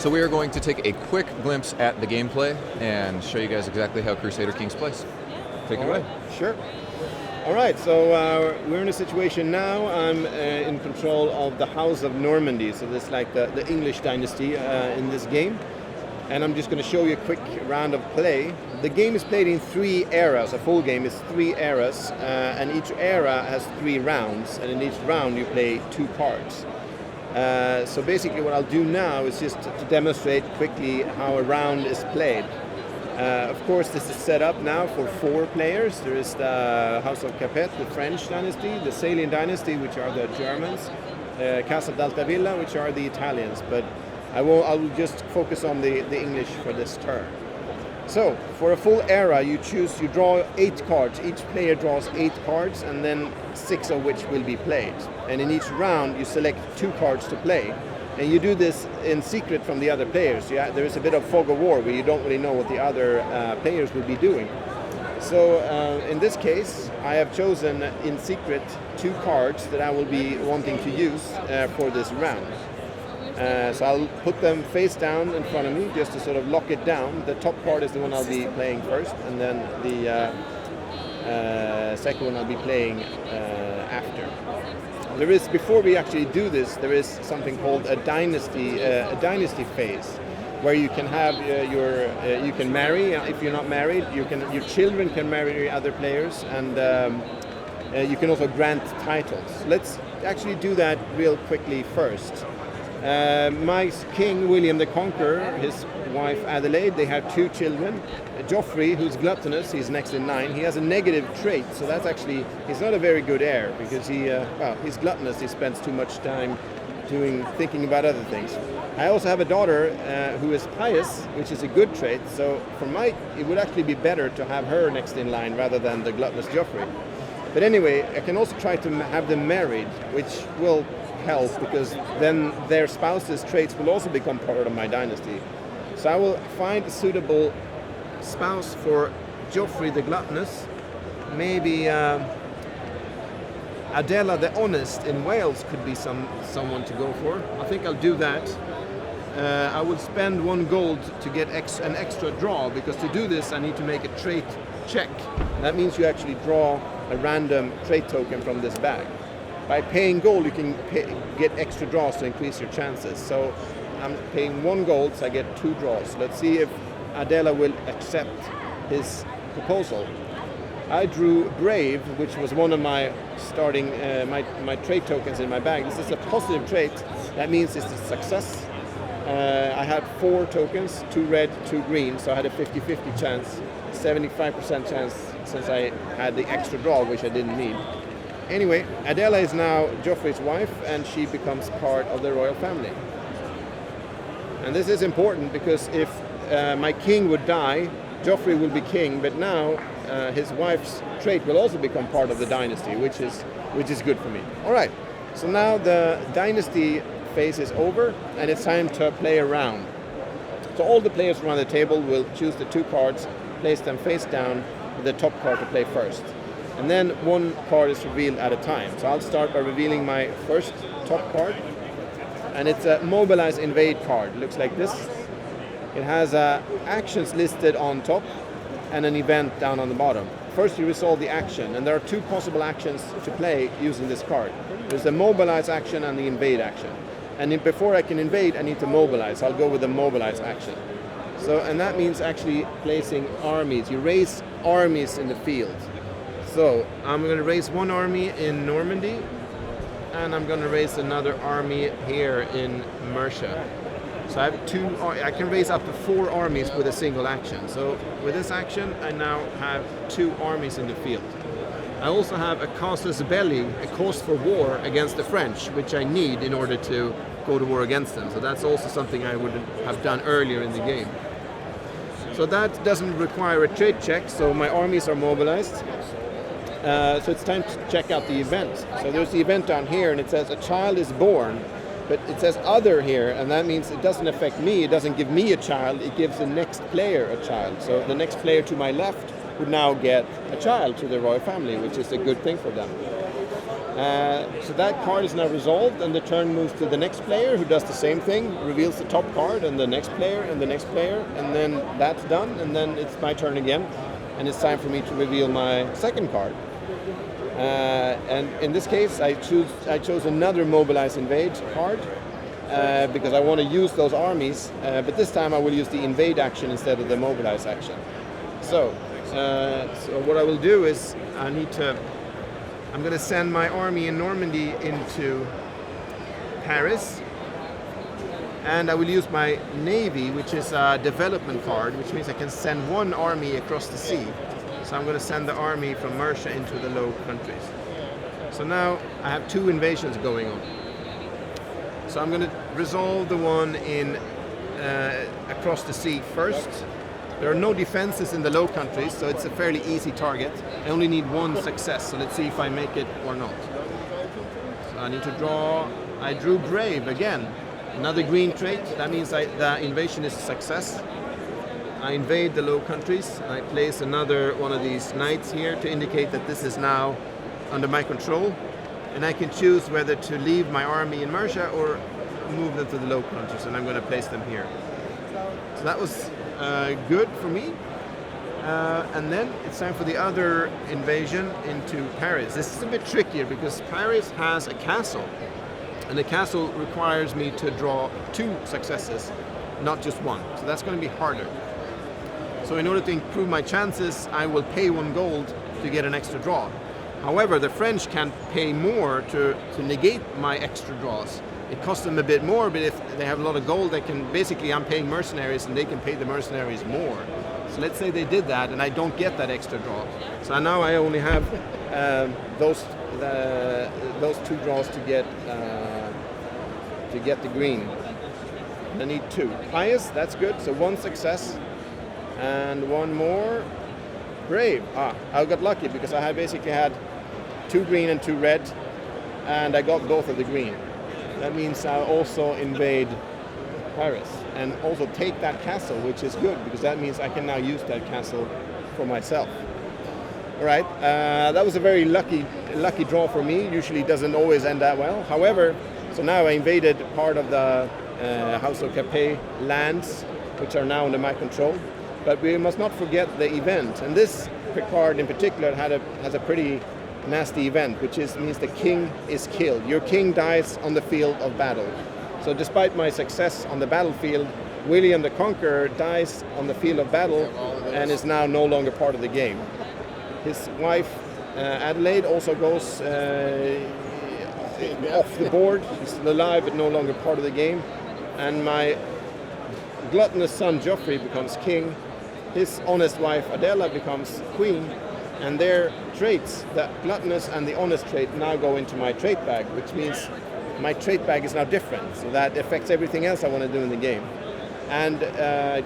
So we are going to take a quick glimpse at the gameplay and show you guys exactly how Crusader Kings plays. Take it away. Sure. All right, so we're in a situation now. I'm in control of the House of Normandy, so this is like the English dynasty in this game. And I'm just going to show you a quick round of play. The game is played in 3 eras. A full game is 3 eras, and each era has 3 rounds, and in each round you play 2 cards. So basically what I'll do now is just to demonstrate quickly how a round is played. Of course, this is set up now for 4 players. There is the House of Capet, the French dynasty, the Salian dynasty, which are the Germans, Casa d'Altavilla, which are the Italians. But I will just focus on the English for this turn. So, for a full era, you draw 8 cards. Each player draws 8 cards, and then 6 of which will be played. And in each round, you select 2 cards to play. And you do this in secret from the other players. There is a bit of fog of war where you don't really know what the other players will be doing. So in this case, I have chosen in secret 2 cards that I will be wanting to use for this round. So I'll put them face down in front of me just to sort of lock it down. The top card is the one I'll be playing first, and then the second one I'll be playing after. Before we actually do this, there is something called a dynasty phase, where you can have you can marry. If you're not married, your children can marry other players, and you can also grant titles. Let's actually do that real quickly first. My king, William the Conqueror, his wife Adelaide, they have 2 children. Joffrey, who's gluttonous, he's next in line. He has a negative trait, so that's actually, he's not a very good heir, because he's gluttonous, he spends too much time thinking about other things. I also have a daughter who is pious, which is a good trait, so it would actually be better to have her next in line rather than the gluttonous Joffrey. But anyway, I can also try to have them married, which will help, because then their spouses' traits will also become part of my dynasty. So I will find a suitable spouse for Joffrey the Gluttonous. Maybe Adela the Honest in Wales could be someone to go for. I think I'll do that. I will spend 1 gold to get an extra draw, because to do this I need to make a trait check. That means you actually draw a random trait token from this bag. By paying gold, you can get extra draws to increase your chances. So I'm paying 1 gold, so I get 2 draws. Let's see if Adela will accept his proposal. I drew Brave, which was one of my starting my trait tokens in my bag. This is a positive trait. That means it's a success. I had 4 tokens, 2 red, 2 green, so I had a 50-50 chance, 75% chance, since I had the extra draw, which I didn't need. Anyway, Adela is now Joffrey's wife, and she becomes part of the royal family. And this is important, because if my king would die, Joffrey will be king, but now his wife's trait will also become part of the dynasty, which is good for me. All right, so now the dynasty phase is over, and it's time to play a round. So all the players around the table will choose the 2 cards, place them face down, with the top card to play first. And then 1 card is revealed at a time. So I'll start by revealing my first top card. And it's a Mobilize Invade card. It looks like this. It has actions listed on top and an event down on the bottom. First you resolve the action, and there are 2 possible actions to play using this card. There's the Mobilize action and the Invade action. And before I can invade, I need to mobilize. I'll go with the Mobilize action. And that means actually placing armies. You raise armies in the field. So I'm going to raise 1 army in Normandy, and I'm going to raise another army here in Mercia. So I have I can raise up to 4 armies with a single action. So with this action, I now have 2 armies in the field. I also have a casus belli, a cause for war against the French, which I need in order to go to war against them. So that's also something I would have done earlier in the game. So that doesn't require a trait check, so my armies are mobilized. So it's time to check out the event. So there's the event down here, and it says a child is born, but it says other here, and that means it doesn't affect me. It doesn't give me a child, it gives the next player a child. So the next player to my left would now get a child to the royal family, which is a good thing for them. So that card is now resolved, and the turn moves to the next player, who does the same thing, reveals the top card, and the next player, and the next player, and then that's done, and then it's my turn again, and it's time for me to reveal my second card. And in this case, I chose another Mobilize Invade card, because I want to use those armies, but this time I will use the Invade action instead of the Mobilize action. So what I will do is I'm going to send my army in Normandy into Paris, and I will use my navy, which is a development card, which means I can send one army across the sea. So I'm going to send the army from Mercia into the Low Countries. So now I have two invasions going on. So I'm going to resolve the one in across the sea first. There are no defenses in the Low Countries, so it's a fairly easy target. I only need one success, so let's see if I make it or not. So I need to draw. I drew Brave again. Another green trait. That means the invasion is a success. I invade the Low Countries. I place another one of these knights here to indicate that this is now under my control. And I can choose whether to leave my army in Mercia or move them to the Low Countries, and I'm going to place them here. So that was good for me. And then it's time for the other invasion into Paris. This is a bit trickier because Paris has a castle, and the castle requires me to draw two successes, not just one. So that's going to be harder. So in order to improve my chances, I will pay 1 gold to get an extra draw. However, the French can pay more to negate my extra draws. It costs them a bit more, but if they have a lot of gold, they can basically, I'm paying mercenaries and they can pay the mercenaries more. So let's say they did that and I don't get that extra draw. So now I only have those two draws to get the green. I need 2. Pious, that's good. So 1 success and 1 more. Brave. I got lucky because I basically had 2 green and 2 red, and I got both of the green. That means I also invade Paris and also take that castle, which is good because that means I can now use that castle for myself. All right, that was a very lucky draw for me. Usually it doesn't always end that well. However, so now I invaded part of the House of Capet lands, which are now under my control. But we must not forget the event, and this card in particular has a pretty nasty event, which means the king is killed. Your king dies on the field of battle. So despite my success on the battlefield, William the Conqueror dies on the field of battle and is now no longer part of the game. His wife Adelaide also goes off the board. She's still alive but no longer part of the game. And my gluttonous son Geoffrey becomes king. His honest wife Adela becomes queen, and their traits, the gluttonous and the honest trait, now go into my trait bag, which means my trait bag is now different, so that affects everything else I want to do in the game. And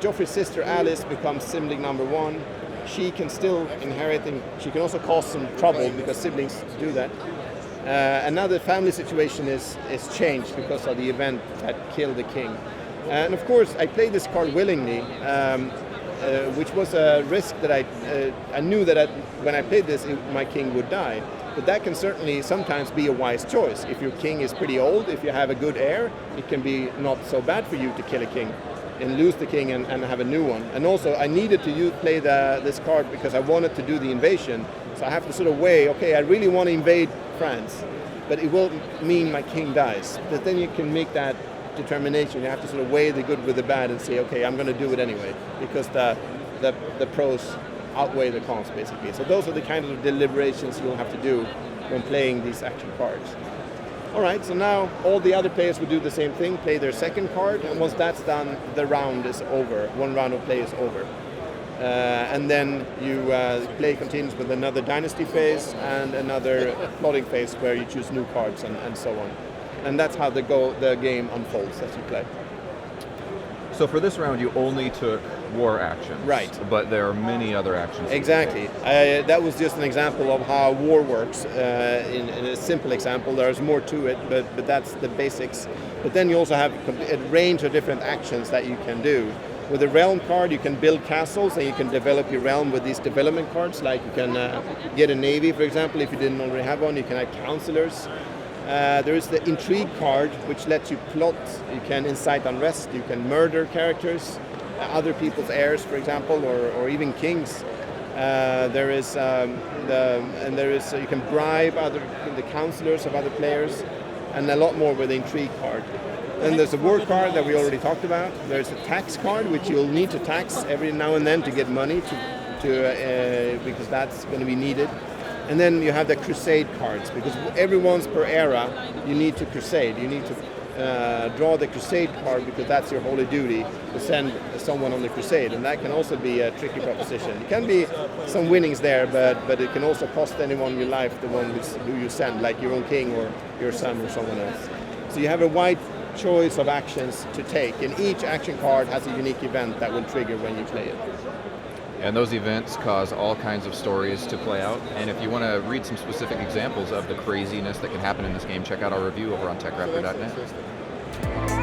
Geoffrey's sister Alice becomes sibling number 1. She can still inherit, and she can also cause some trouble because siblings do that. And now the family situation is changed because of the event that killed the king. And of course, I played this card willingly, which was a risk that I knew that when I played this, my king would die. But that can certainly sometimes be a wise choice. If your king is pretty old, if you have a good heir, it can be not so bad for you to kill a king and lose the king and have a new one. And also, I needed to play this card because I wanted to do the invasion. So I have to sort of weigh, okay, I really want to invade France, but it will mean my king dies. But then you can make that determination. You have to sort of weigh the good with the bad and say, okay, I'm going to do it anyway because the pros outweigh the cons, basically. So those are the kind of deliberations you'll have to do when playing these action cards. All right, so now all the other players will do the same thing, play their second card, and once that's done, the round is over. 1 round of play is over. And then you play continues with another dynasty phase and another plotting phase where you choose new cards and so on. And that's how the game unfolds as you play. So for this round, you only took war actions. Right. But there are many other actions. Exactly. That was just an example of how war works. In a simple example, there's more to it, but that's the basics. But then you also have a range of different actions that you can do. With the realm card, you can build castles and you can develop your realm with these development cards. Like you can get a navy, for example, if you didn't already have one. You can add counselors. There is the Intrigue card, which lets you plot. You can incite unrest. You can murder characters, other people's heirs, for example, or even kings. There is you can bribe the counselors of other players, and a lot more with the Intrigue card. And there's a war card that we already talked about. There's a tax card, which you'll need to tax every now and then to get money because that's going to be needed. And then you have the crusade cards, because every once per era you need to crusade. You need to draw the crusade card, because that's your holy duty to send someone on the crusade, and that can also be a tricky proposition. It can be some winnings there, but it can also cost anyone your life, the one who you send, like your own king or your son or someone else. So you have a wide choice of actions to take, and each action card has a unique event that will trigger when you play it. And those events cause all kinds of stories to play out. And if you want to read some specific examples of the craziness that can happen in this game, check out our review over on TechRaptor.net.